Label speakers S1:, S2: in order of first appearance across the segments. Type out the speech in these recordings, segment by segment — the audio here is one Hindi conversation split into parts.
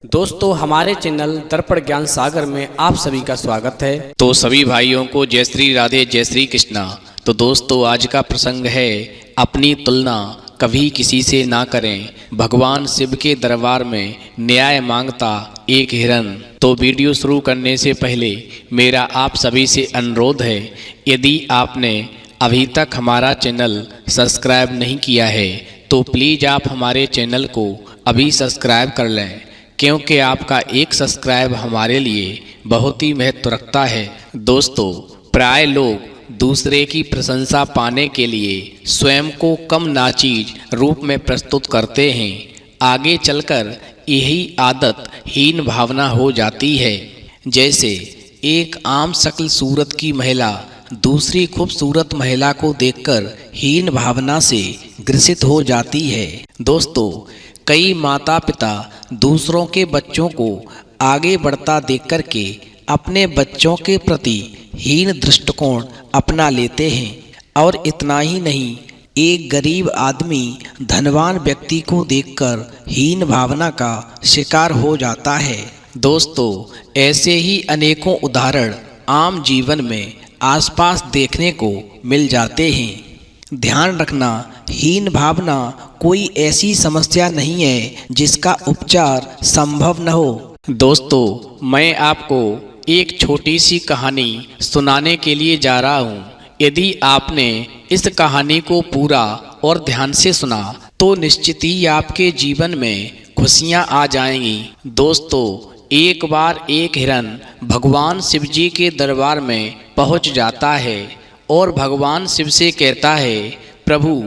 S1: दोस्तों हमारे चैनल दर्पण ज्ञान सागर में आप सभी का स्वागत है।
S2: तो सभी भाइयों को जय श्री राधे जय श्री कृष्णा। तो दोस्तों आज का प्रसंग है अपनी तुलना कभी किसी से ना करें। भगवान शिव के दरबार में न्याय मांगता एक हिरन। तो वीडियो शुरू करने से पहले मेरा आप सभी से अनुरोध है, यदि आपने अभी तक हमारा चैनल सब्सक्राइब नहीं किया है तो प्लीज़ आप हमारे चैनल को अभी सब्सक्राइब कर लें, क्योंकि आपका एक सब्सक्राइब हमारे लिए बहुत ही महत्व रखता है। दोस्तों प्राय लोग दूसरे की प्रशंसा पाने के लिए स्वयं को कम नाचीज रूप में प्रस्तुत करते हैं। आगे चलकर यही आदत हीन भावना हो जाती है। जैसे एक आम शक्ल सूरत की महिला दूसरी खूबसूरत महिला को देखकर हीन भावना से ग्रसित हो जाती है। दोस्तों कई माता पिता दूसरों के बच्चों को आगे बढ़ता देखकर के अपने बच्चों के प्रति हीन दृष्टिकोण अपना लेते हैं। और इतना ही नहीं, एक गरीब आदमी धनवान व्यक्ति को देखकर हीन भावना का शिकार हो जाता है। दोस्तों ऐसे ही अनेकों उदाहरण आम जीवन में आसपास देखने को मिल जाते हैं। ध्यान रखना, हीन भावना कोई ऐसी समस्या नहीं है जिसका उपचार संभव न हो। दोस्तों मैं आपको एक छोटी सी कहानी सुनाने के लिए जा रहा हूँ। यदि आपने इस कहानी को पूरा और ध्यान से सुना तो निश्चित ही आपके जीवन में खुशियाँ आ जाएंगी। दोस्तों एक बार एक हिरन भगवान शिव जी के दरबार में पहुँच जाता है और भगवान शिव से कहता है, प्रभु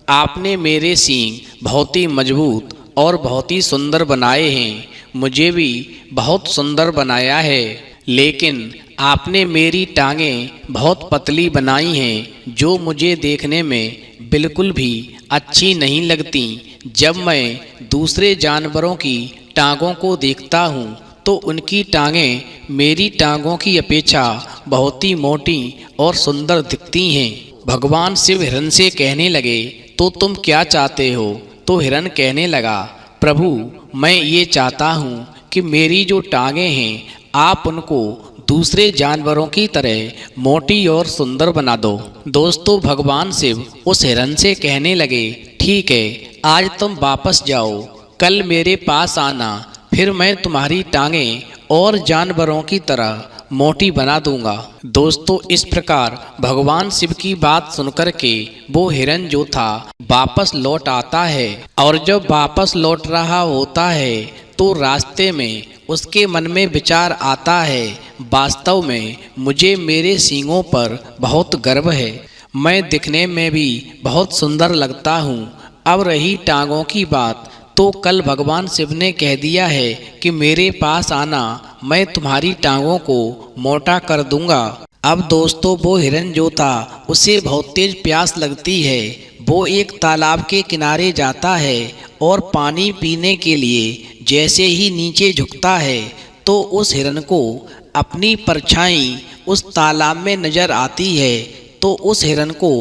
S2: आपने मेरे सींग बहुत ही मजबूत और बहुत ही सुंदर बनाए हैं, मुझे भी बहुत सुंदर बनाया है, लेकिन आपने मेरी टांगें बहुत पतली बनाई हैं जो मुझे देखने में बिल्कुल भी अच्छी नहीं लगती। जब मैं दूसरे जानवरों की टांगों को देखता हूँ तो उनकी टांगें मेरी टांगों की अपेक्षा बहुत ही मोटी और सुंदर दिखती हैं। भगवान शिव हिरन से कहने लगे, तो तुम क्या चाहते हो? तो हिरन कहने लगा, प्रभु मैं ये चाहता हूँ कि मेरी जो टांगें हैं आप उनको दूसरे जानवरों की तरह मोटी और सुंदर बना दो। दोस्तों भगवान शिव उस हिरन से कहने लगे, ठीक है आज तुम वापस जाओ, कल मेरे पास आना, फिर मैं तुम्हारी टांगें और जानवरों की तरह मोटी बना दूंगा। दोस्तों इस प्रकार भगवान शिव की बात सुनकर के वो हिरन जो था वापस लौट आता है। और जब वापस लौट रहा होता है तो रास्ते में उसके मन में विचार आता है, वास्तव में मुझे मेरे सींगों पर बहुत गर्व है, मैं दिखने में भी बहुत सुंदर लगता हूँ। अब रही टांगों की बात, तो कल भगवान शिव ने कह दिया है कि मेरे पास आना, मैं तुम्हारी टांगों को मोटा कर दूंगा। अब दोस्तों वो हिरन जो था उसे बहुत तेज प्यास लगती है। वो एक तालाब के किनारे जाता है और पानी पीने के लिए जैसे ही नीचे झुकता है तो उस हिरन को अपनी परछाई उस तालाब में नजर आती है। तो उस हिरन को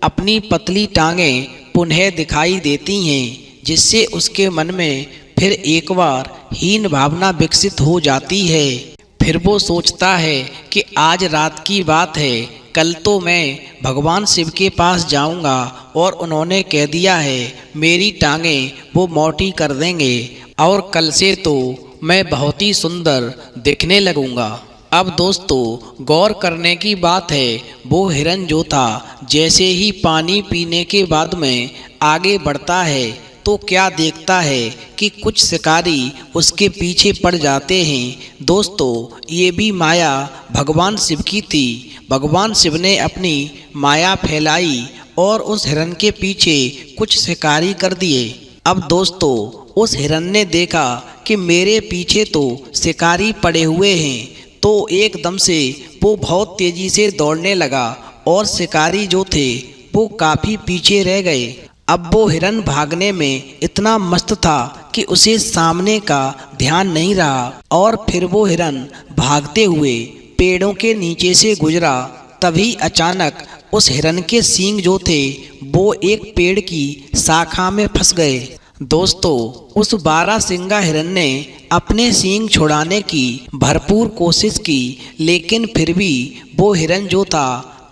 S2: अपनी पतली टांगें पुनः दिखाई देती हैं, जिससे उसके मन में फिर एक बार हीन भावना विकसित हो जाती है। फिर वो सोचता है कि आज रात की बात है, कल तो मैं भगवान शिव के पास जाऊंगा और उन्होंने कह दिया है मेरी टांगें वो मोटी कर देंगे और कल से तो मैं बहुत ही सुंदर दिखने लगूंगा। अब दोस्तों गौर करने की बात है, वो हिरन जो था जैसे ही पानी पीने के बाद में आगे बढ़ता है तो क्या देखता है कि कुछ शिकारी उसके पीछे पड़ जाते हैं। दोस्तों ये भी माया भगवान शिव की थी। भगवान शिव ने अपनी माया फैलाई और उस हिरन के पीछे कुछ शिकारी कर दिए। अब दोस्तों उस हिरन ने देखा कि मेरे पीछे तो शिकारी पड़े हुए हैं, तो एकदम से वो बहुत तेजी से दौड़ने लगा और शिकारी जो थे वो काफ़ी पीछे रह गए। अब वो हिरन भागने में इतना मस्त था कि उसे सामने का ध्यान नहीं रहा और फिर वो हिरन भागते हुए पेड़ों के नीचे से गुजरा। तभी अचानक उस हिरन के सींग जो थे वो एक पेड़ की शाखा में फंस गए। दोस्तों, उस बारहसिंगा हिरन ने अपने सींग छुड़ाने की भरपूर कोशिश की, लेकिन फिर भी वो हिरन जो था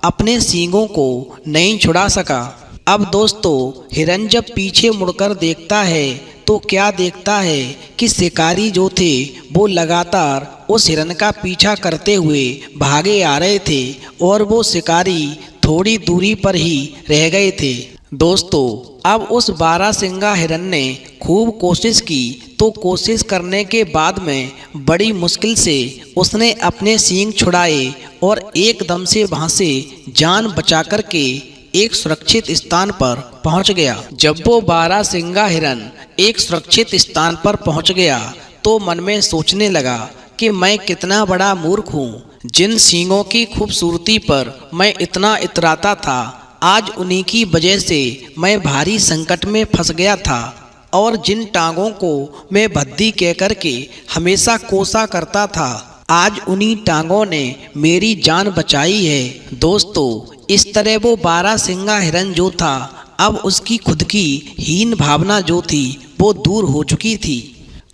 S2: अपने सींगों को नहीं छुड़ा सका। अब दोस्तों, हिरन जब पीछे मुड़कर देखता है तो क्या देखता है कि शिकारी जो थे वो लगातार उस हिरन का पीछा करते हुए भागे आ रहे थे और वो शिकारी थोड़ी दूरी पर ही रह गए थे। दोस्तों, अब उस बारहसिंगा हिरन ने खूब कोशिश की, तो कोशिश करने के बाद में बड़ी मुश्किल से उसने अपने सींग छुड़ाए और एकदम से वहाँ से जान बचा कर के एक सुरक्षित स्थान पर पहुंच गया। जब वो बारहसिंगा हिरन एक सुरक्षित स्थान पर पहुंच गया तो मन में सोचने लगा कि मैं कितना बड़ा मूर्ख हूँ। जिन सींगों की खूबसूरती पर मैं इतना इतराता था, आज उन्हीं की वजह से मैं भारी संकट में फंस गया था। और जिन टांगों को मैं भद्दी कह कर के हमेशा कोसा करता था, आज उन्हीं टांगों ने मेरी जान बचाई है। दोस्तों, इस तरह वो बारहसिंगा हिरन जो था, अब उसकी खुद की हीन भावना जो थी वो दूर हो चुकी थी।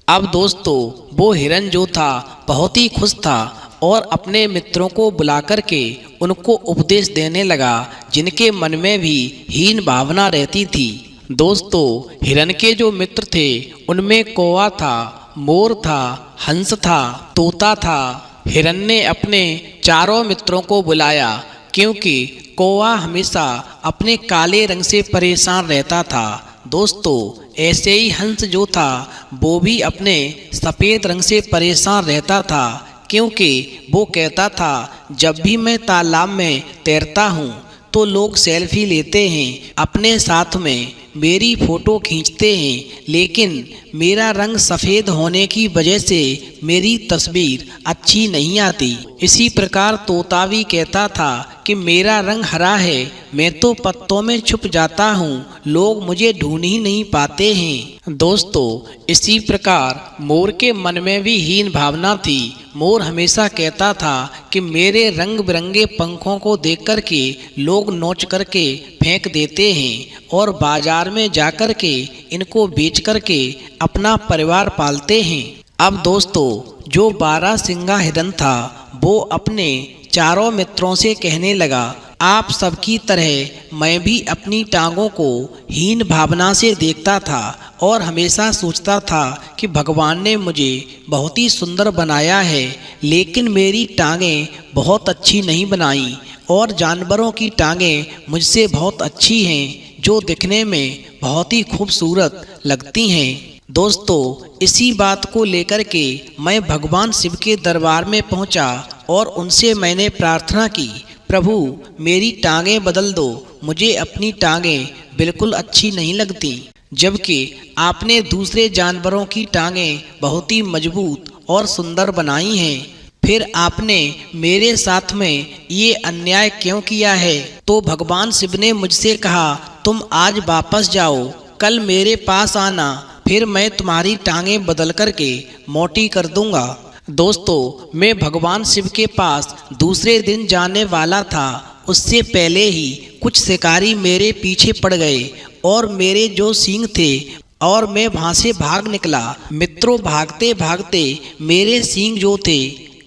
S2: अब दोस्तों, वो हिरन जो था बहुत ही खुश था और अपने मित्रों को बुला कर के उनको उपदेश देने लगा, जिनके मन में भी हीन भावना रहती थी। दोस्तों, हिरन के जो मित्र थे उनमें कौवा था, मोर था, हंस था, तोता था। हिरन ने अपने चारों मित्रों को बुलाया, क्योंकि कौवा हमेशा अपने काले रंग से परेशान रहता था। दोस्तों, ऐसे ही हंस जो था वो भी अपने सफ़ेद रंग से परेशान रहता था, क्योंकि वो कहता था जब भी मैं तालाब में तैरता हूँ तो लोग सेल्फी लेते हैं, अपने साथ में मेरी फ़ोटो खींचते हैं, लेकिन मेरा रंग सफ़ेद होने की वजह से मेरी तस्वीर अच्छी नहीं आती। इसी प्रकार तोता भी कहता था कि मेरा रंग हरा है, मैं तो पत्तों में छुप जाता हूँ, लोग मुझे ढूंढ ही नहीं पाते हैं। दोस्तों, इसी प्रकार मोर के मन में भी हीन भावना थी। मोर हमेशा कहता था कि मेरे रंग बिरंगे पंखों को देख कर के लोग नोच कर के फेंक देते हैं और बाजार में जाकर के इनको बेच कर के अपना परिवार पालते हैं। अब दोस्तों, जो बारहसिंगा हिरन था वो अपने चारों मित्रों से कहने लगा, आप सबकी तरह मैं भी अपनी टांगों को हीन भावना से देखता था और हमेशा सोचता था कि भगवान ने मुझे बहुत ही सुंदर बनाया है, लेकिन मेरी टांगें बहुत अच्छी नहीं बनाई और जानवरों की टांगें मुझसे बहुत अच्छी हैं, जो दिखने में बहुत ही खूबसूरत लगती हैं। दोस्तों, इसी बात को लेकर के मैं भगवान शिव के दरबार में पहुंचा और उनसे मैंने प्रार्थना की, प्रभु मेरी टांगें बदल दो, मुझे अपनी टांगें बिल्कुल अच्छी नहीं लगती, जबकि आपने दूसरे जानवरों की टांगें बहुत ही मजबूत और सुंदर बनाई हैं। फिर आपने मेरे साथ में ये अन्याय क्यों किया है? तो भगवान शिव ने मुझसे कहा, तुम आज वापस जाओ, कल मेरे पास आना, फिर मैं तुम्हारी टांगें बदल करके मोटी कर दूंगा। दोस्तों, मैं भगवान शिव के पास दूसरे दिन जाने वाला था, उससे पहले ही कुछ शिकारी मेरे पीछे पड़ गए और मेरे जो सींग थे और मैं वहाँ से भाग निकला। मित्रों, भागते भागते मेरे सींग जो थे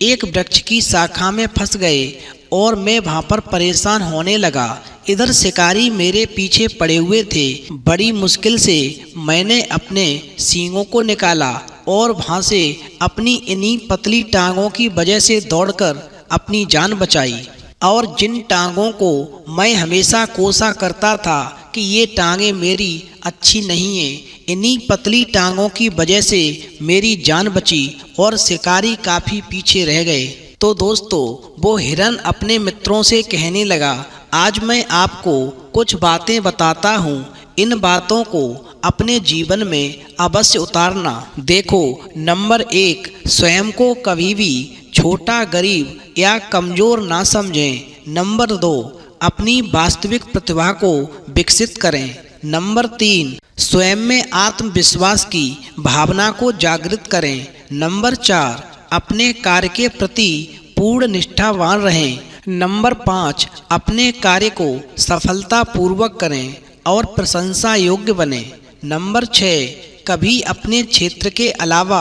S2: एक वृक्ष की शाखा में फंस गए और मैं वहाँ पर परेशान होने लगा। इधर शिकारी मेरे पीछे पड़े हुए थे। बड़ी मुश्किल से मैंने अपने सींगों को निकाला और वहाँ से अपनी इन्हीं पतली टांगों की वजह से दौड़कर अपनी जान बचाई। और जिन टांगों को मैं हमेशा कोसा करता था कि ये टांगें मेरी अच्छी नहीं हैं, इन्हीं पतली टांगों की वजह से मेरी जान बची और शिकारी काफ़ी पीछे रह गए। तो दोस्तों, वो हिरन अपने मित्रों से कहने लगा, आज मैं आपको कुछ बातें बताता हूँ, इन बातों को अपने जीवन में अवश्य उतारना। देखो, नंबर 1, स्वयं को कभी भी छोटा, गरीब या कमज़ोर ना समझें। नंबर 2, अपनी वास्तविक प्रतिभा को विकसित करें। नंबर 3, स्वयं में आत्मविश्वास की भावना को जागृत करें। नंबर 4, अपने कार्य के प्रति पूर्ण निष्ठावान रहें। नंबर 5, अपने कार्य को सफलतापूर्वक करें और प्रशंसा योग्य बने।
S3: नंबर 6, कभी अपने क्षेत्र के अलावा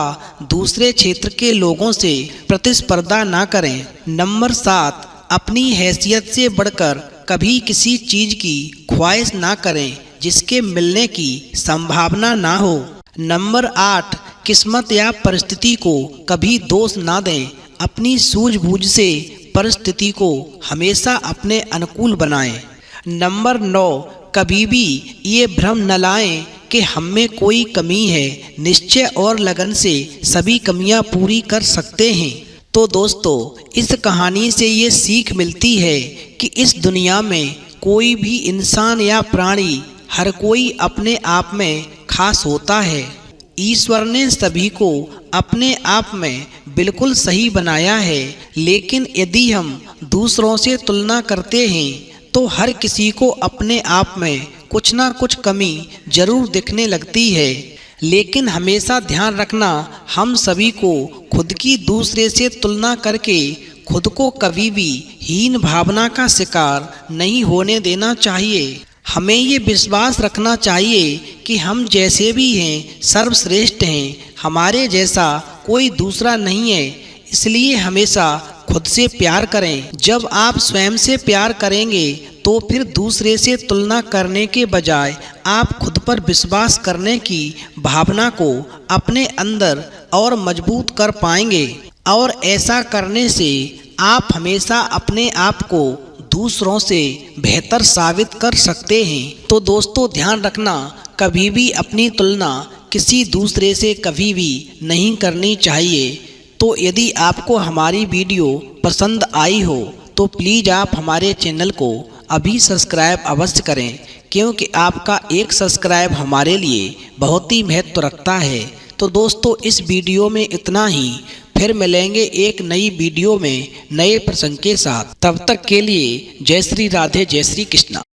S3: दूसरे क्षेत्र के लोगों से प्रतिस्पर्धा ना करें। नंबर 7, अपनी हैसियत से बढ़कर कभी किसी चीज़ की ख्वाहिश ना करें जिसके मिलने की संभावना ना हो। नंबर 8, किस्मत या परिस्थिति को कभी दोष ना दें। अपनी सूझबूझ से परिस्थिति को हमेशा अपने अनुकूल बनाएं। नंबर 9, कभी भी ये भ्रम न लाएं कि हम में कोई कमी है। निश्चय और लगन से सभी कमियां पूरी कर सकते हैं। तो दोस्तों, इस कहानी से ये सीख मिलती है कि इस दुनिया में कोई भी इंसान या प्राणी, हर कोई अपने आप में खास होता है। ईश्वर ने सभी को अपने आप में बिल्कुल सही बनाया है, लेकिन यदि हम दूसरों से तुलना करते हैं तो हर किसी को अपने आप में कुछ ना कुछ कमी जरूर दिखने लगती है। लेकिन हमेशा ध्यान रखना, हम सभी को खुद की दूसरे से तुलना करके खुद को कभी भी हीन भावना का शिकार नहीं होने देना चाहिए। हमें ये विश्वास रखना चाहिए कि हम जैसे भी हैं सर्वश्रेष्ठ हैं, हमारे जैसा कोई दूसरा नहीं है। इसलिए हमेशा खुद से प्यार करें। जब आप स्वयं से प्यार करेंगे तो फिर दूसरे से तुलना करने के बजाय आप खुद पर विश्वास करने की भावना को अपने अंदर और मजबूत कर पाएंगे। और ऐसा करने से आप हमेशा अपने आप को दूसरों से बेहतर साबित कर सकते हैं। तो दोस्तों, ध्यान रखना, कभी भी अपनी तुलना किसी दूसरे से कभी भी नहीं करनी चाहिए। तो यदि आपको हमारी वीडियो पसंद आई हो तो प्लीज़ आप हमारे चैनल को अभी सब्सक्राइब अवश्य करें, क्योंकि आपका एक सब्सक्राइब हमारे लिए बहुत ही महत्व रखता है। तो दोस्तों, इस वीडियो में इतना ही। फिर मिलेंगे एक नई वीडियो में नए प्रसंग के साथ। तब तक के लिए जय श्री राधे, जय श्री कृष्णा।